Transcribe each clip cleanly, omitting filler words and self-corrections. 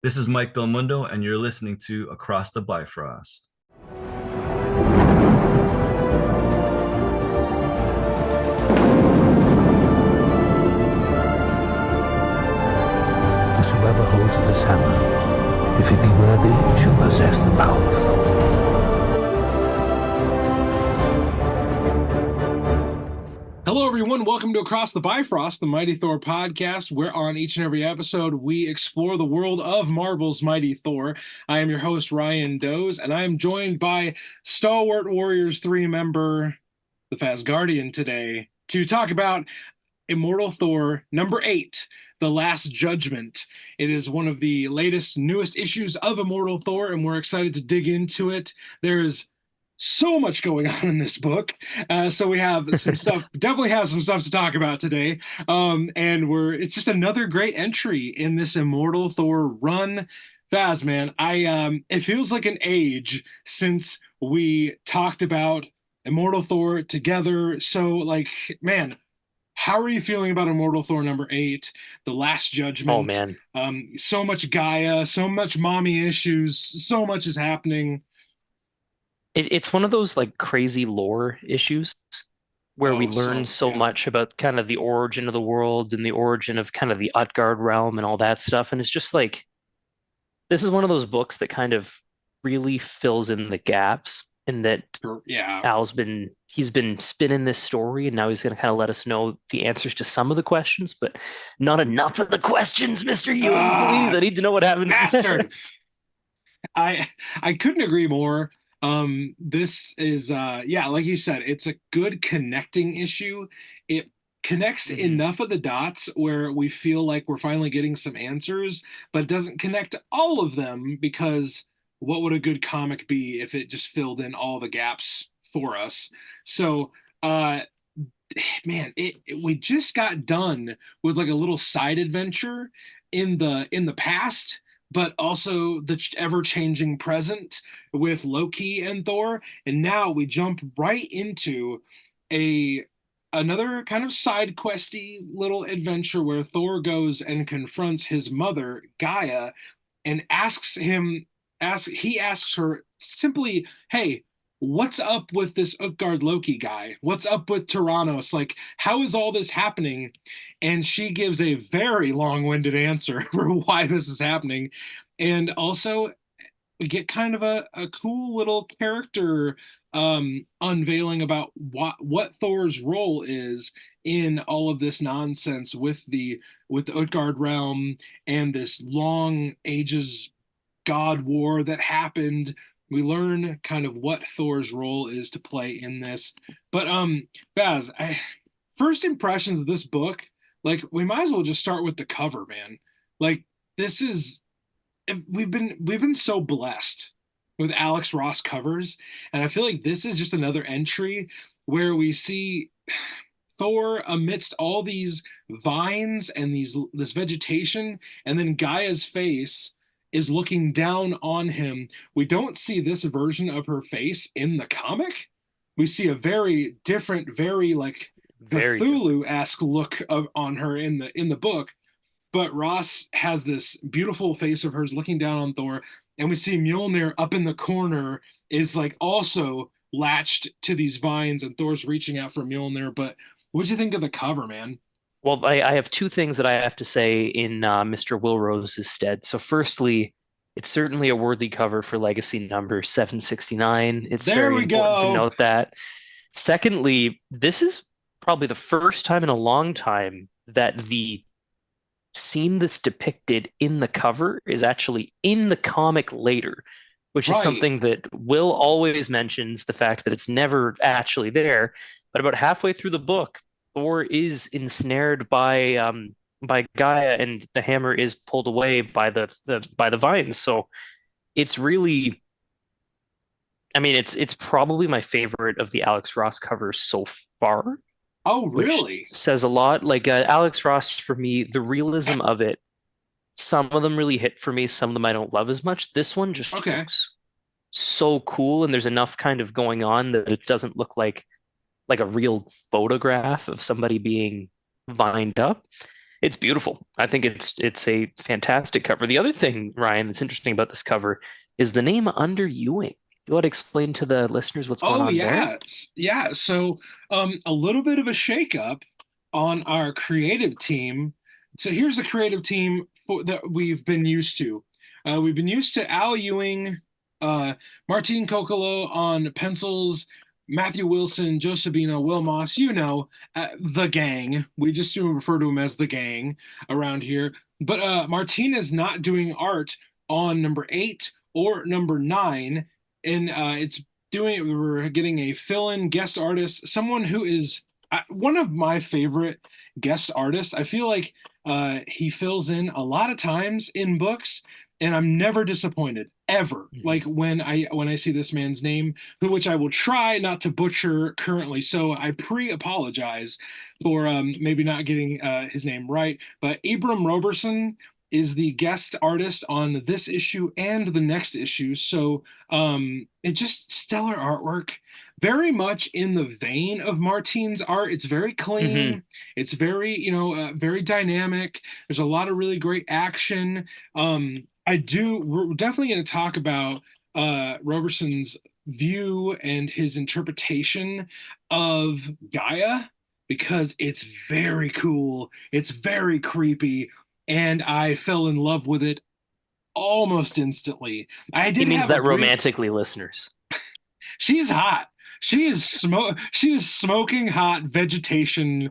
This is Mike Del Mundo, and you're listening to Across the Bifrost. Whosoever holds this hammer, if it be worthy, shall possess the power of Thor. Hello, everyone. Welcome to Across the Bifrost, the Mighty Thor podcast, where on each and every episode we explore the world of Marvel's Mighty Thor. I am your host, Ryan Doze, and I am joined by Stalwart Warriors 3 member, the Fazguardian, today to talk about Immortal Thor number 8, The Last Judgment. It is one of the latest, newest issues of Immortal Thor, and we're excited to dig into it. There is so much going on in this book. So we have some stuff, definitely have some stuff to talk about today. And it's just another great entry in this Immortal Thor run. Faz, man, it feels like an age since we talked about Immortal Thor together. So, like, man, how are you feeling about Immortal Thor number 8, The Last Oh Judgment? man, So much Gaia, so much mommy issues, so much is happening. it's one of those like crazy lore issues where we Oh, learn so so yeah. much about kind of the origin of the world and the origin of kind of the Utgard realm and all that stuff. And it's just like this is one of those books that kind of really fills in the gaps and that Yeah. he's been spinning this story and now he's going to kind of let us know the answers to some of the questions, but not enough of the questions, Mr. Ewing, please. I need to know what happens Bastard. next. I couldn't agree more. This is yeah, like you said, it's a good connecting issue. It connects Mhm. enough of the dots where we feel like we're finally getting some answers, but it doesn't connect all of them because what would a good comic be if it just filled in all the gaps for us? So, uh man, we just got done with like a little side adventure in the past, but also the ever changing present with Loki and Thor, and now we jump right into a another kind of side questy little adventure where Thor goes and confronts his mother Gaia and asks her simply, "Hey, what's up with this Utgard Loki guy? What's up with Tyrannos? Like, how is all this happening?" And she gives a very long-winded answer for why this is happening. And also, we get kind of a cool little character unveiling about what Thor's role is in all of this nonsense with the Utgard realm and this long ages God war that happened. We learn kind of what Thor's role is to play in this. But Baz, first impressions of this book, like we might as well just start with the cover, man. Like this is we've been so blessed with Alex Ross covers, and I feel like this is just another entry where we see Thor amidst all these vines and this vegetation, and then Gaia's face is looking down on him. We don't see this version of her face in the comic. We see a very different, very like Very different. Cthulhu-esque look on her in the book. But Ross has this beautiful face of hers looking down on Thor, and we see Mjolnir up in the corner is like also latched to these vines, and Thor's reaching out for Mjolnir. But what'd you think of the cover, man? Well, I have two things that I have to say in Mr. Wilrose's stead. So, firstly, it's certainly a worthy cover for Legacy number 769. It's There very we important to go. note that. Secondly, this is probably the first time in a long time that the scene that's depicted in the cover is actually in the comic later, which is Right. something that Will always mentions the fact that it's never actually there. But about halfway through the book, Thor is ensnared by Gaia, and the hammer is pulled away by the vines. So it's really, I mean, it's probably my favorite of the Alex Ross covers so far, Oh, which really? says a lot. Like Alex Ross, for me, the realism of it, some of them really hit for me, some of them I don't love as much. This one just Okay. looks so cool, and there's enough kind of going on that it doesn't look like a real photograph of somebody being vined up. It's beautiful. I think it's a fantastic cover. The other thing, Ryan, that's interesting about this cover is the name Under Ewing. You want to explain to the listeners what's going Oh on there? yeah, yeah. So a little bit of a shakeup on our creative team. So here's the creative team that we've been used to. We've been used to Al Ewing, Martin Kokolo on pencils, Matthew Wilson, Joe Sabino, Will Moss. The gang. We just refer to him as the gang around here. But Martin is not doing art on number 8 or number 9, and we're getting a fill-in guest artist, someone who is one of my favorite guest artists. I feel like he fills in a lot of times in books, and I'm never disappointed ever. Mhm. Like when I see this man's name, which I will try not to butcher currently, so I pre-apologize for maybe not getting his name right. But Abram Roberson is the guest artist on this issue and the next issue. So it's just stellar artwork, very much in the vein of Martine's art. It's very Mhm. clean. It's very, very dynamic. There's a lot of really great action. We're definitely going to talk about Roberson's view and his interpretation of Gaia because it's very cool. It's very creepy, and I fell in love with it almost instantly. I He did means have a that brief. romantically, listeners. She's hot. She is smoking hot vegetation.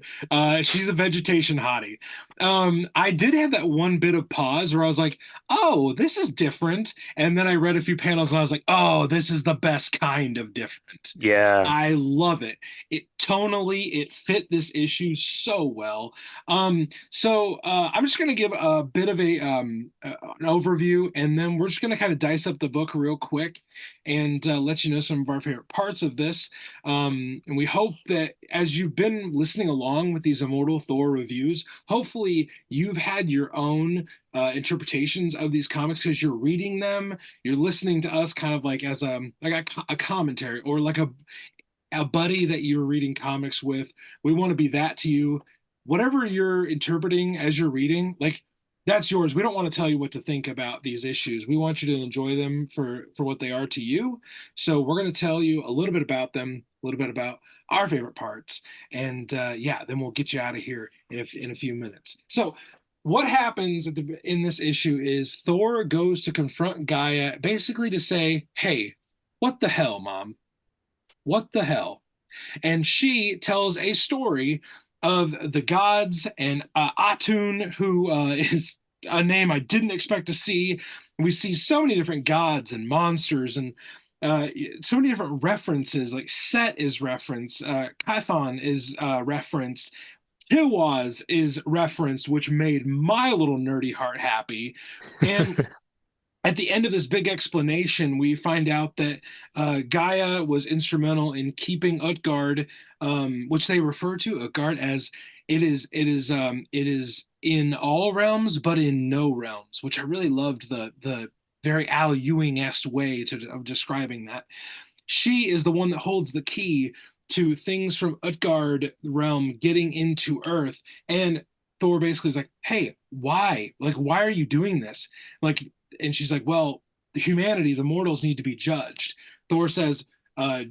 She's a vegetation hottie. I did have that one bit of pause where I was like, "Oh, this is different," and then I read a few panels and I was like, "Oh, this is the best kind of different." Yeah. I love it. It fit this issue so well. I'm just gonna give a bit of an overview, and then we're just gonna kind of dice up the book real quick and let you know some of our favorite parts of this. And we hope that as you've been listening along with these Immortal Thor reviews, hopefully you've had your own interpretations of these comics because you're reading them, you're listening to us kind of like as a commentary or like a buddy that you're reading comics with. We want to be that to you. Whatever you're interpreting as you're reading, like that's yours. We don't want to tell you what to think about these issues. We want you to enjoy them for what they are to you. So we're going to tell you a little bit about them, a little bit about our favorite parts, and yeah, then we'll get you out of here in a few minutes. So what happens in this issue is Thor goes to confront Gaia, basically to say, "Hey, what the hell, Mom? What the hell?" And she tells a story of the gods and Atun, who is a name I didn't expect to see. We see so many different gods and monsters and so many different references. Like Set is referenced, Chthon is referenced, Tiwaz is referenced, which made my little nerdy heart happy. And at the end of this big explanation, we find out that Gaia was instrumental in keeping Utgard, which they refer to Utgard as it is in all realms, but in no realms, which I really loved the very Al Ewing-esque way of describing that. She is the one that holds the key to things from Utgard realm getting into Earth, and Thor basically is like, "Hey, why? Like, why are you doing this?" Like, and she's like, "Well, the humanity, the mortals need to be judged." Thor says,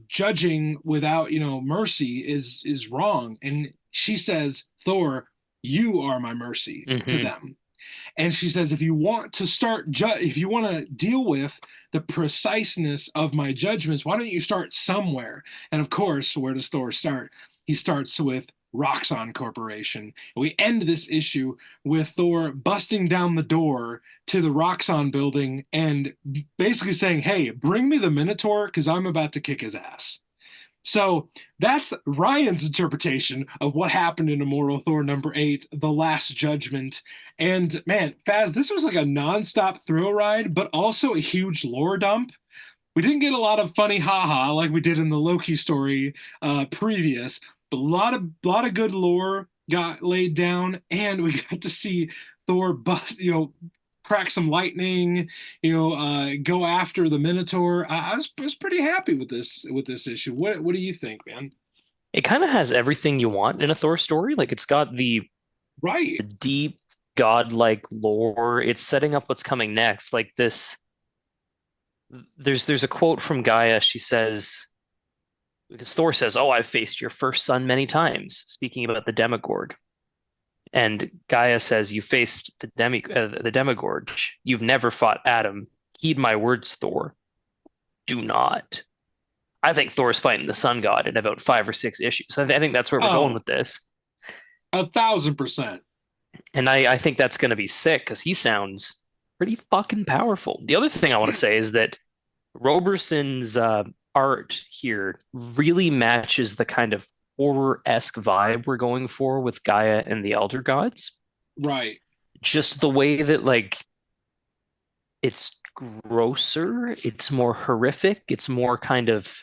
"Judging without, mercy is wrong." And she says, "Thor, you are my mercy to Hmm. them." And she says, if you want to deal with the preciseness of my judgments, why don't you start somewhere? And of course, where does Thor start? He starts with Roxxon Corporation. We end this issue with Thor busting down the door to the Roxxon building and basically saying, "Hey, bring me the Minotaur because I'm about to kick his ass." So that's Ryan's interpretation of what happened in Immortal Thor number 8, The Last Judgment. And man, Faz, this was like a nonstop thrill ride, but also a huge lore dump. We didn't get a lot of funny haha like we did in the Loki story previous, but a lot of good lore got laid down, and we got to see Thor crack some lightning, go after the Minotaur. I was pretty happy with this issue. What do you think, man? It kind of has everything you want in a Thor story. Like it's got the Right. The deep godlike lore. It's setting up what's coming next. Like this, there's a quote from Gaia. She says, because Thor says, "Oh, I've faced your first son many times," speaking about the Demogorg. And Gaia says, "You faced the Demogorg. You've never fought Adam. Heed my words, Thor. Do not." I think Thor's fighting the Sun God in about 5 or 6 issues. I think that's where we're going Oh, with this. 1,000%. And I think that's going to be sick because he sounds pretty fucking powerful. The other thing I want to say is that Roberson's art here really matches the kind of horror-esque vibe we're going for with Gaia and the Elder Gods. Right. Just the way that like it's grosser, it's more horrific, it's more kind of,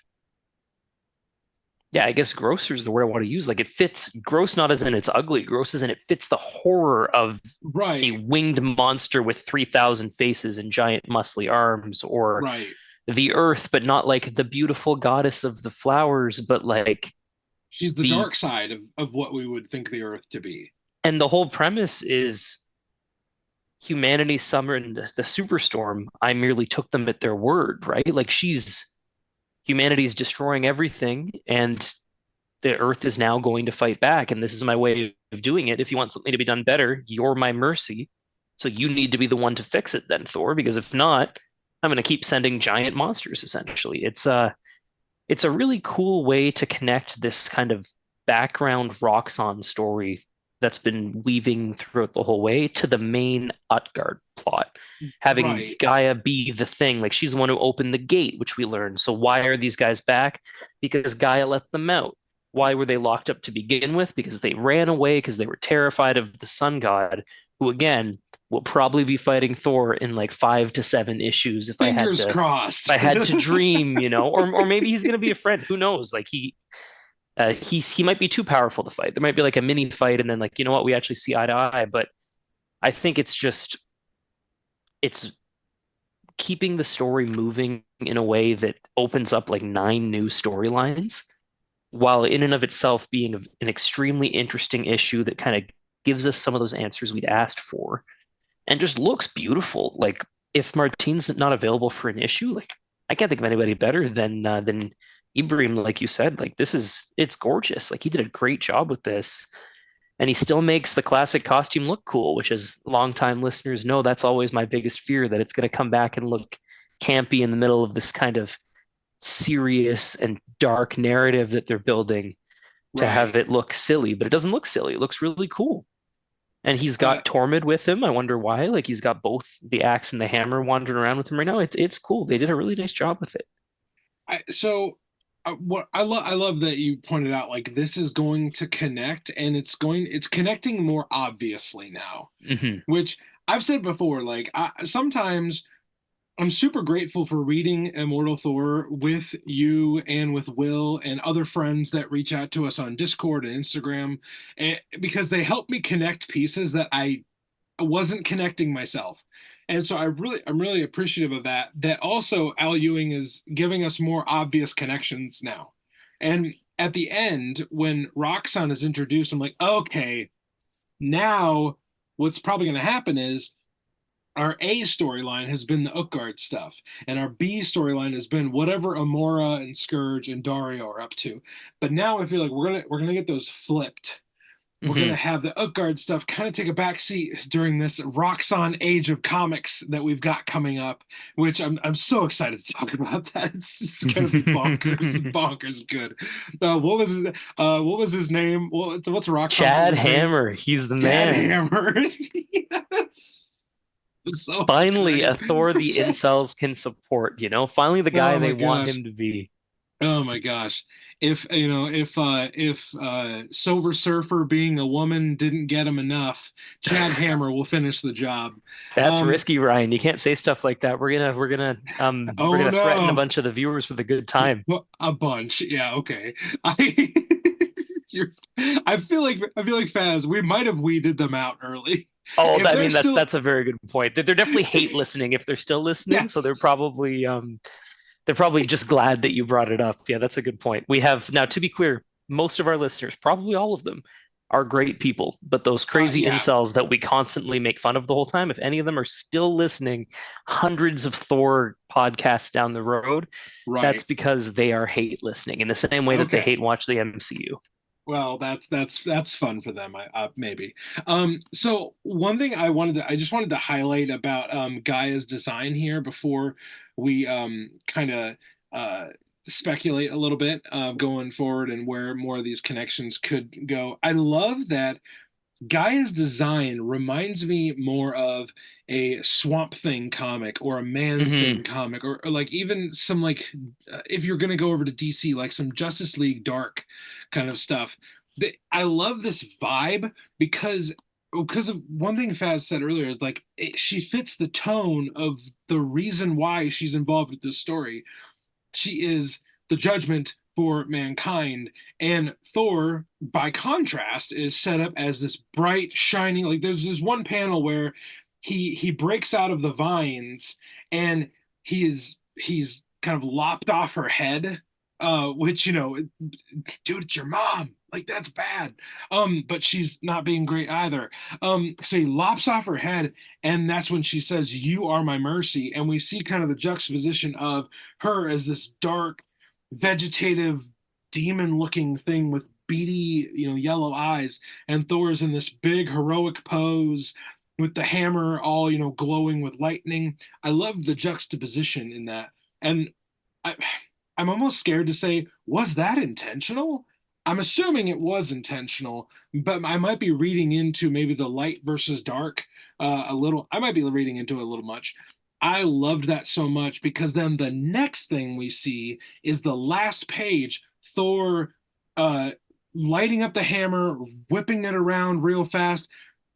yeah, I guess grosser is the word I want to use. Like it fits gross, not as in it's ugly, gross as in it fits the horror of a Right. winged monster with 3,000 faces and giant muscly arms, or Right. the earth, but not like the beautiful goddess of the flowers, but like She's the the, dark side of what we would think the Earth to be. and the whole premise is humanity summoned the superstorm. I merely took them at their word, right? Like humanity's destroying everything, and the earth is now going to fight back, and this is my way of doing it. If you want something to be done better, you're my mercy. So you need to be the one to fix it then, Thor, because if not, I'm going to keep sending giant monsters essentially. It's a really cool way to connect this kind of background Roxxon story that's been weaving throughout the whole way to the main Utgard plot. Having Right. Gaia be the thing, like she's the one who opened the gate, which we learned. So why are these guys back? Because Gaia let them out. Why were they locked up to begin with? Because they ran away because they were terrified of the sun god, who again will probably be fighting Thor in like 5 to 7 issues Fingers if crossed. I had to dream, or maybe he's gonna be a friend. Who knows? Like he might be too powerful to fight. There might be like a mini fight, and then like you know what, we actually see eye to eye. But I think it's keeping the story moving in a way that opens up like 9 new storylines, while in and of itself being an extremely interesting issue that kind of gives us some of those answers we'd asked for, and just looks beautiful. Like if Martine's not available for an issue, like I can't think of anybody better than Ibrahim. Like you said, like it's gorgeous. Like he did a great job with this, and he still makes the classic costume look cool, which, as longtime listeners know, that's always my biggest fear, that it's going to come back and look campy in the middle of this kind of serious and dark narrative that they're building, to have Right. it look silly. But it doesn't look silly. It looks really cool. And he's Uh, got Tormund with him. I wonder why. Like he's got both the axe and the hammer wandering around with him right now. It's cool. They did a really nice job with it. so what I love that you pointed out, like this is going to connect, and it's connecting more obviously now, Hmm. which I've said before. Like sometimes I'm super grateful for reading Immortal Thor with you and with Will and other friends that reach out to us on Discord and Instagram, because they help me connect pieces that I wasn't connecting myself. And so I'm really appreciative of that. That also Al Ewing is giving us more obvious connections now. And at the end, when Roxxon is introduced, I'm like, okay, now what's probably going to happen is our A storyline has been the Utgard stuff, and our B storyline has been whatever Amora and Scourge and Dario are up to. But now I feel like we're gonna get those flipped. We're gonna Hmm. have the Utgard stuff kind of take a back seat during this Roxxon age of comics that we've got coming up, which I'm so excited to talk about that. It's just gonna be bonkers, bonkers good. What was his name? What's Roxxon Chad Thor's name? Hammer, he's the Cat man. Hammer. Yes. I'm so Finally, a excited. Thor I'm the so incels can support, Finally the guy Oh my they want gosh. him to be. Oh my gosh. If Silver Surfer being a woman didn't get him enough, Chad Hammer will finish the job. That's Um, risky, Ryan. You can't say stuff like that. We're oh gonna threaten a no. bunch of the viewers with a good time. Well, a bunch. Yeah, okay. I you're, I feel like Faz, we might have weeded them out early. Oh, If I they're mean that's still that's a very good point. They're definitely hate listening if they're still listening, so yes. they're probably just glad that you brought it up. Yeah, that's a good point. We have now, to be clear, most of our listeners, probably all of them, are great people, but those crazy Yeah, incels that we constantly make fun of the whole time, if any of them are still listening hundreds of Thor podcasts down the road, that's right. because they are hate listening in the same way that they Okay. hate watch the MCU. Well, that's fun for them, maybe. So one thing I just wanted to highlight about Gaia's design here before we kind of uh, speculate a little bit going forward and where more of these connections could go. I love that Gaia's design reminds me more of a Swamp Thing comic or a Man Hmm. Thing comic or like even some like if you're gonna go over to DC like some Justice League Dark kind of stuff. I love this vibe because of one thing Faz said earlier is like she fits the tone of the reason why she's involved with this story. She is the judgment for mankind. And Thor, by contrast, is set up as this bright, shining. Like there's this one panel where he breaks out of the vines and he's kind of lopped off her head, which dude, it's your mom. Like that's bad. But she's not being great either. So he lops off her head, and that's when she says, "You are my mercy." And we see kind of the juxtaposition of her as this dark, vegetative, demon-looking thing with beady, yellow eyes, and Thor's in this big heroic pose with the hammer all, glowing with lightning. I love the juxtaposition in that. And I, I'm almost scared to say, was that intentional? I'm assuming it was intentional, but I might be reading into maybe the light versus dark a little. I might be reading into it a little much. I loved that so much because then the next thing we see is the last page, Thor uh, lighting up the hammer, whipping it around real fast,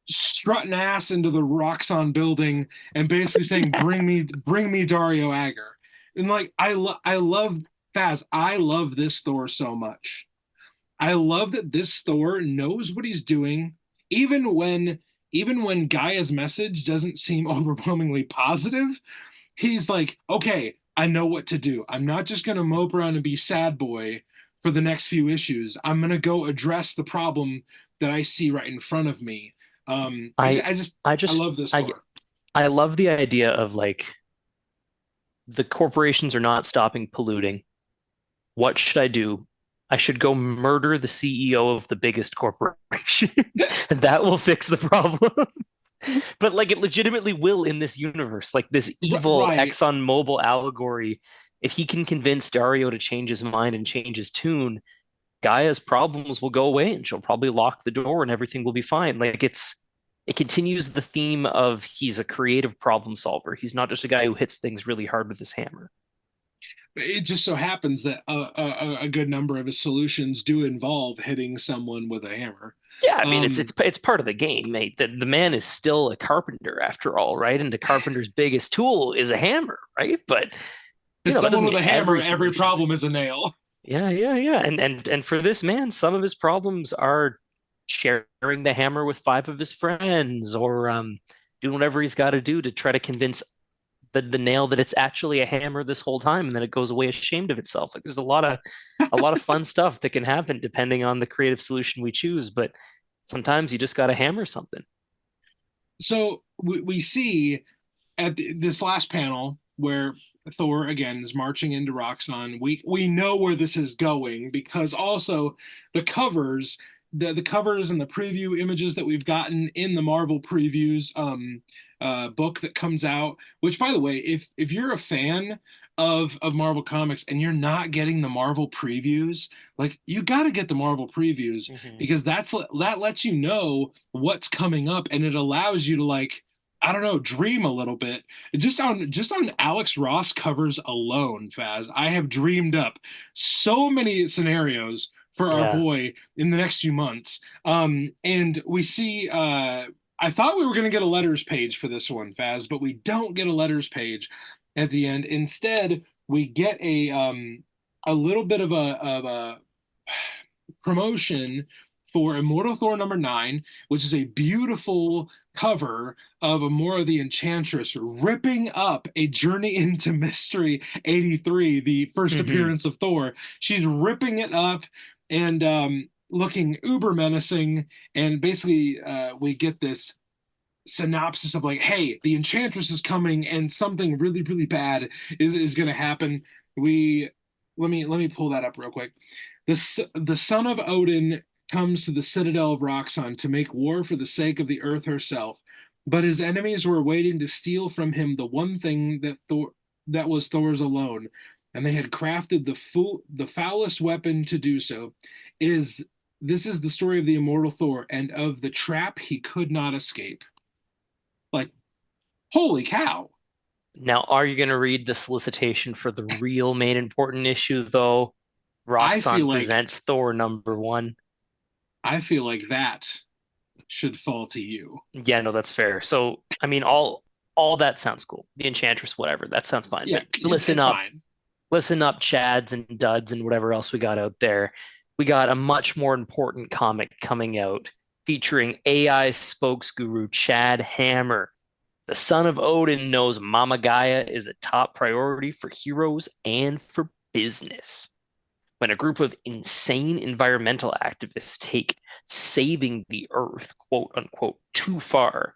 strutting ass into the Roxxon building, and basically saying, bring me Dario Agger." And like I love Faz. I love this Thor so much. I love that this Thor knows what he's doing, even when even when Gaia's message doesn't seem overwhelmingly positive. He's like, okay, I know what to do. I'm not just gonna mope around and be sad boy for the next few issues. I'm gonna go address the problem that I see right in front of me. I I I just love this I Thor. I love the idea of like the corporations are not stopping polluting. What should I do? I should go murder the CEO of the biggest corporation, and that will fix the problem. But like it legitimately will in this universe, like this evil Right. ExxonMobil allegory. If he can convince Dario to change his mind and change his tune, Gaia's problems will go away and she'll probably lock the door and everything will be fine. Like it continues the theme of he's a creative problem solver. He's not just a guy who hits things really hard with his hammer. It just so happens that a good number of his solutions do involve hitting someone with a hammer. Yeah, I mean Um, it's part of the game, mate. The man is still a carpenter after all, right? And the carpenter's biggest tool is a hammer, right? But to that someone doesn't with mean a hammer, every every solution's. problem is a nail. Yeah, yeah, yeah. And for this man, some of his problems are sharing the hammer with five of his friends or doing whatever he's got to do to try to convince the nail that it's actually a hammer this whole time and then it goes away ashamed of itself. Like there's a lot of fun stuff that can happen depending on the creative solution we choose, but sometimes you just got to hammer something. So we see at this last panel where Thor again is marching into Roxxon. We know where this is going because also the covers, the covers and the preview images that we've gotten in the Marvel previews book that comes out. Which, by the way, if you're a fan of Marvel Comics and you're not getting the Marvel previews, like you got to get the Marvel previews Mhm. because that lets you know what's coming up and it allows you to like I don't know, dream a little bit. Just on Alex Ross covers alone, Faz, I have dreamed up so many scenarios for our Yeah. boy in the next few months. And we see I thought we were gonna get a letters page for this one, Faz, but we don't get a letters page at the end. Instead, we get a little bit of a promotion for Immortal Thor #9, which is a beautiful cover of Amora the Enchantress ripping up a Journey into Mystery 83, the first Hmm. appearance of Thor. She's ripping it up, and looking uber menacing, and basically we get this synopsis of like, hey, the Enchantress is coming, and something really, really bad is going to happen. We let me pull that up real quick. The son of Odin comes to the citadel of Roxxon to make war for the sake of the earth herself, but his enemies were waiting to steal from him the one thing that was Thor's alone, and they had crafted the foulest weapon to do so. Is This is the story of the immortal Thor and of the trap he could not escape. Like, holy cow. Now, are you going to read the solicitation for the real main important issue, though? I feel Roxxon like presents Thor #1. I feel like that should fall to you. Yeah, no, that's fair. So, I mean, all that sounds cool. The Enchantress, whatever, that sounds fine. Yeah, But it's fine. listen up, Chads and Duds and whatever else we got out there. We got a much more important comic coming out featuring AI spokes guru Chad Hammer. The son of Odin knows Mama Gaia is a top priority for heroes and for business. When a group of insane environmental activists take saving the earth, quote unquote, too far,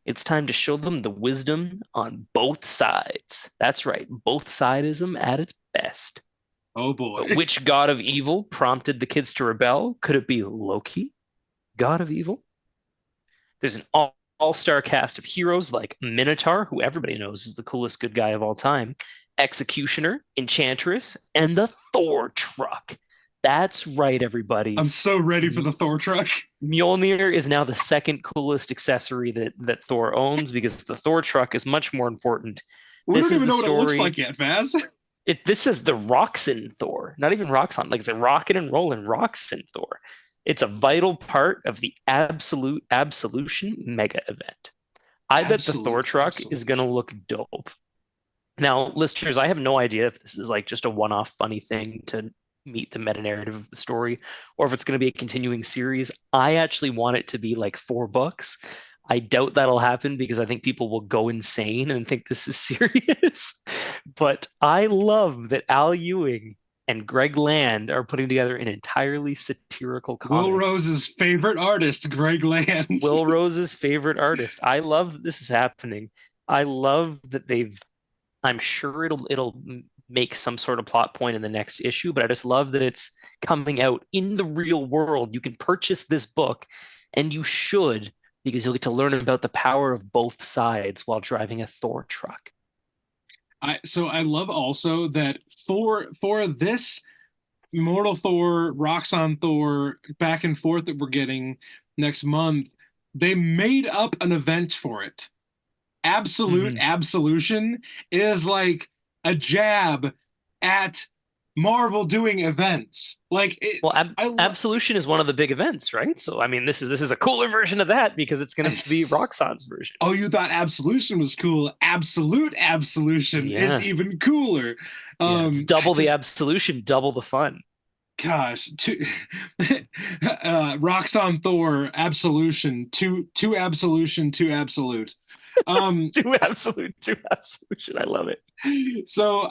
it's time to show them the wisdom on both sides. That's right, both sidism at its best. Oh boy. But which god of evil prompted the kids to rebel? Could it be Loki, god of evil? There's an all-star cast of heroes like Minotaur, who everybody knows is the coolest good guy of all time, Executioner, Enchantress, and the Thor truck. That's right, everybody. I'm so ready for the Thor truck. Mjolnir is now the second coolest accessory that Thor owns because the Thor truck is much more important. We This don't is even the know what it looks story. like yet, Vaz. This is the Roxxon Thor, not even Roxxon. Like it's a rocking and rolling Roxxon Thor. It's a vital part of the absolute absolution mega event. I bet the Thor Absolute truck is absolute. gonna look dope. Now, listeners, I have no idea if this is like just a one-off funny thing to meet the meta narrative of the story, or if it's going to be a continuing series. I actually want it to be like 4 books. I doubt that'll happen because I think people will go insane and think this is serious. But I love that Al Ewing and Greg Land are putting together an entirely satirical Will comic. Rose's favorite artist, Greg Lands. Will Rose's favorite artist. I love that this is happening. I love that I'm sure it'll make some sort of plot point in the next issue, but I just love that it's coming out in the real world. You can purchase this book, and you should, because you'll get to learn about the power of both sides while driving a Thor truck. I love also that for this Immortal Thor, Roxxon Thor back and forth that we're getting next month, they made up an event for it. Absolute Mhm. Absolution is like a jab at Marvel doing events. Like Well, it's I love Absolution is one of the big events, right? So I mean, this is a cooler version of that because it's going to be it's, Roxxon's version. oh, you thought Absolution was cool. Absolute Absolution is Yeah, even cooler. yeah, it's I double the just absolution, double the fun. gosh, Roxxon Thor Absolution, two Absolution, two Absolute. Um, Two absolute, two absolution. I love it. so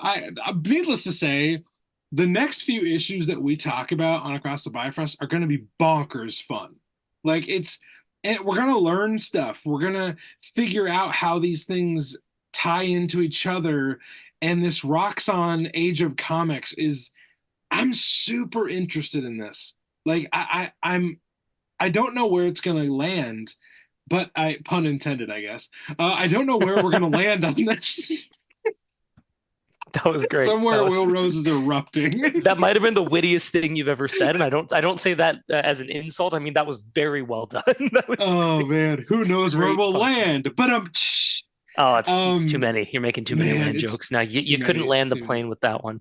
needless to say, the next few issues that we talk about on Across the Bifrost are going to be bonkers fun. Like and we're going to learn stuff. We're going to figure out how these things tie into each other. And this Roxxon Age of Comics I'm super interested in this. Like I don't know where it's going to land, but pun intended, I guess. I don't know where we're going to land on this. That was great. Somewhere Will Rose is erupting. That might have been the wittiest thing you've ever said, and I don't say that as an insult. I mean that was very well done. That was Oh man, who knows where great we'll fun. land? But Oh, it's too many. You're making too many man, land it's jokes now. You too you couldn't many, land the too many. plane with that one.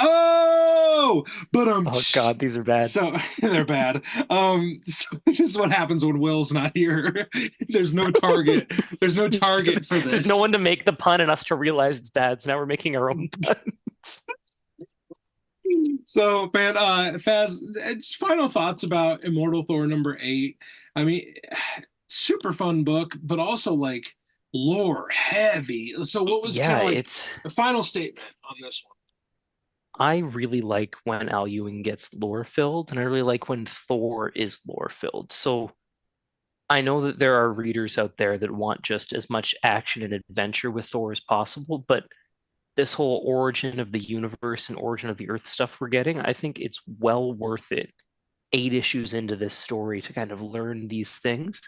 Oh, but Oh God, these are bad. so they're bad. So this is what happens when Will's not here. There's no target. There's no target for There's no this. one to make the pun and us to realize it's bad. So now we're making our own puns. So, man, Faz, just final thoughts about Immortal Thor #8. I mean, super fun book, but also like lore heavy. So, what was kind Yeah, of like it's the final statement on this one? I really like when Al Ewing gets lore filled, and I really like when Thor is lore filled. So I know that there are readers out there that want just as much action and adventure with Thor as possible, but this whole origin of the universe and origin of the Earth stuff we're getting, I think it's well worth it 8 issues into this story to kind of learn these things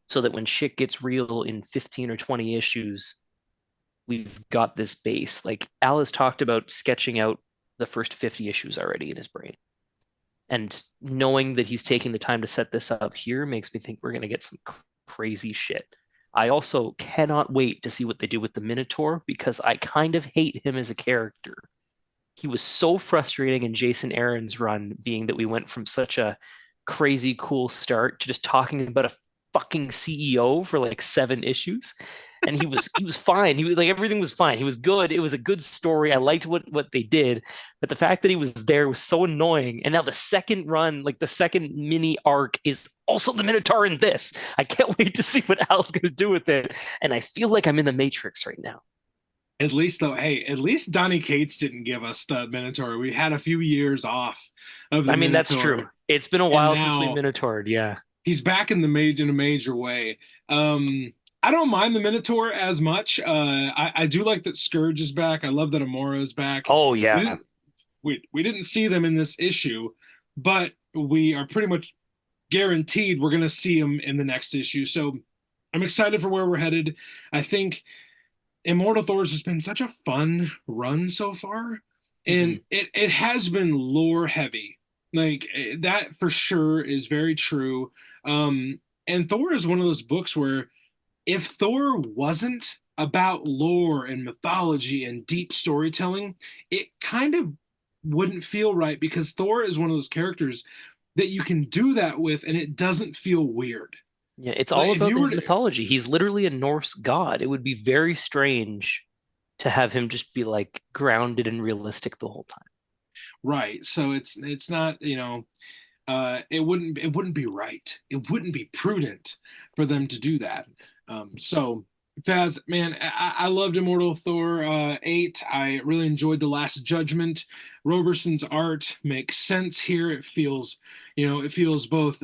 so that when shit gets real in 15 or 20 issues, we've got this base. Like Al has talked about sketching out the first 50 issues already in his brain. And knowing that he's taking the time to set this up here makes me think we're going to get some crazy shit. I also cannot wait to see what they do with the Minotaur because I kind of hate him as a character. He was so frustrating in Jason Aaron's run, being that we went from such a crazy cool start to just talking about a fucking CEO for like 7 issues. And he was fine. He was like everything was fine. He was good. It was a good story. I liked what they did, but the fact that he was there was so annoying. And now the second run, like the second mini arc, is also the Minotaur in this. I can't wait to see what Al's going to do with it. And I feel like I'm in the Matrix right now. At least though, hey, at least Donny Cates didn't give us the Minotaur. We had a few years off of the I mean, that's true. Minotaur, It's been a and while since we now Minotaured. Yeah. he's back in the in a major way. I don't mind the Minotaur as much. I do like that Scourge is back. I love that Amora is back. Oh, We yeah. didn't we didn't see them in this issue, but we are pretty much guaranteed we're going to see them in the next issue. So I'm excited for where we're headed. I think Immortal Thor's has been such a fun run so far, Mhm. and it has been lore heavy. Like that for sure is very true. And Thor is one of those books where if Thor wasn't about lore and mythology and deep storytelling, it kind of wouldn't feel right because Thor is one of those characters that you can do that with and it doesn't feel weird. Yeah, it's Like all if about you were his to, mythology. He's literally a Norse god. It would be very strange to have him just be like grounded and realistic the whole time. right, so it's not, it wouldn't be right. It wouldn't be prudent for them to do that. So Faz, man, I loved Immortal Thor 8. I really enjoyed The Last Judgment. Roberson's art makes sense here. It feels both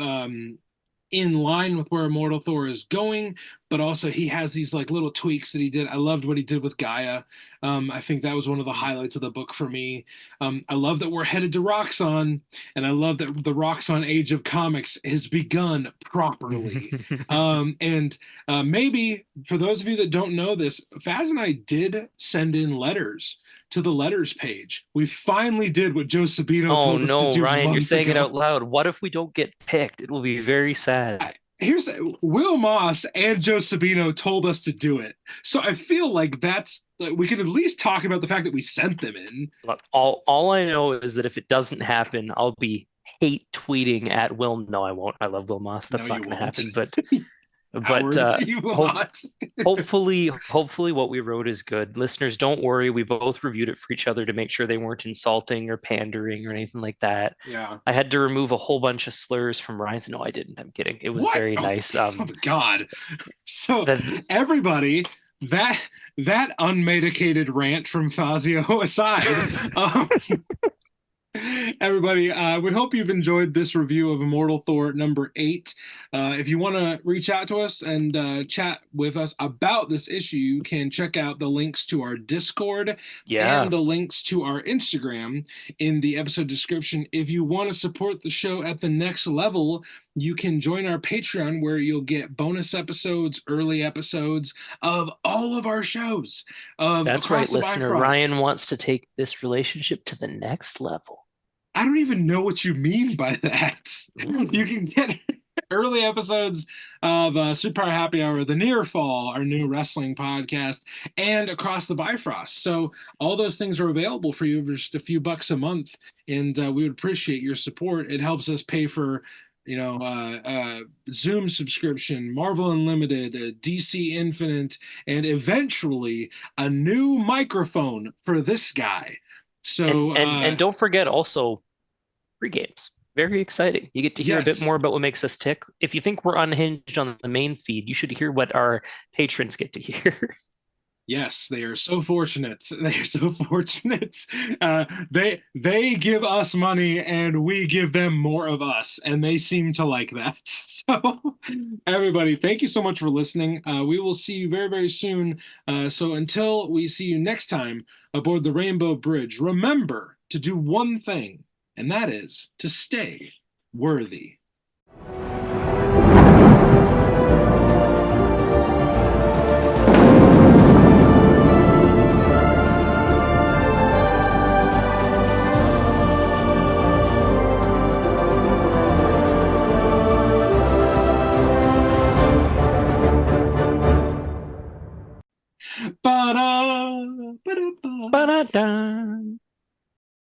in line with where Immortal Thor is going, but also he has these like little tweaks that he did. I loved what he did with Gaia. I think that was one of the highlights of the book for me. I love that we're headed to Roxxon, and I love that the Roxxon age of comics has begun properly. And maybe for those of you that don't know this, Faz and I did send in letters to the letters page. We finally did what Joe Sabino Oh told us to no, do Ryan, you're months saying it ago. out loud. What if we don't get picked? It will be very sad. Here's Will Moss and Joe Sabino told us to do it. So I feel like that's like we can at least talk about the fact that we sent them in. Look, all I know is that if it doesn't happen, I'll be hate tweeting at Will. No, I won't. I love Will Moss. No, That's not you going to won't. happen. But Howard, you will hope not. hopefully what we wrote is good. Listeners, don't worry. We both reviewed it for each other to make sure they weren't insulting or pandering or anything like that. Yeah. I had to remove a whole bunch of slurs from Ryan's. No, I didn't. I'm kidding. It was What? very Oh, nice. oh my God. So That everybody, that that unmedicated rant from Fazio aside, um, everybody, we hope you've enjoyed this review of Immortal Thor number 8. If you want to reach out to us and chat with us about this issue, you can check out the links to our Discord yeah, and the links to our Instagram in the episode description. If you want to support the show at the next level, you can join our Patreon where you'll get bonus episodes, early episodes of all of our shows of that's right, Across the listener. Bifrost. Ryan wants to take this relationship to the next level. I don't even know what you mean by that. You can get early episodes of Superpower Happy Hour, The Near Fall, our new wrestling podcast, and Across the Bifrost. So all those things are available for you for just a few bucks a month, and we would appreciate your support. It helps us pay for Zoom subscription, Marvel Unlimited, DC Infinite, and eventually a new microphone for this guy. And So and don't forget also free games. Very exciting. You get to hear a bit yes. more about what makes us tick. If you think we're unhinged on the main feed, you should hear what our patrons get to hear. Yes, they are so fortunate. They are so fortunate. They give us money and we give them more of us, and they seem to like that. So, everybody, thank you so much for listening. We will see you very, very soon. So until we see you next time aboard the Rainbow Bridge, remember to do one thing, and that is to stay worthy. Ba-da, ba-da-ba. Ba-da-da.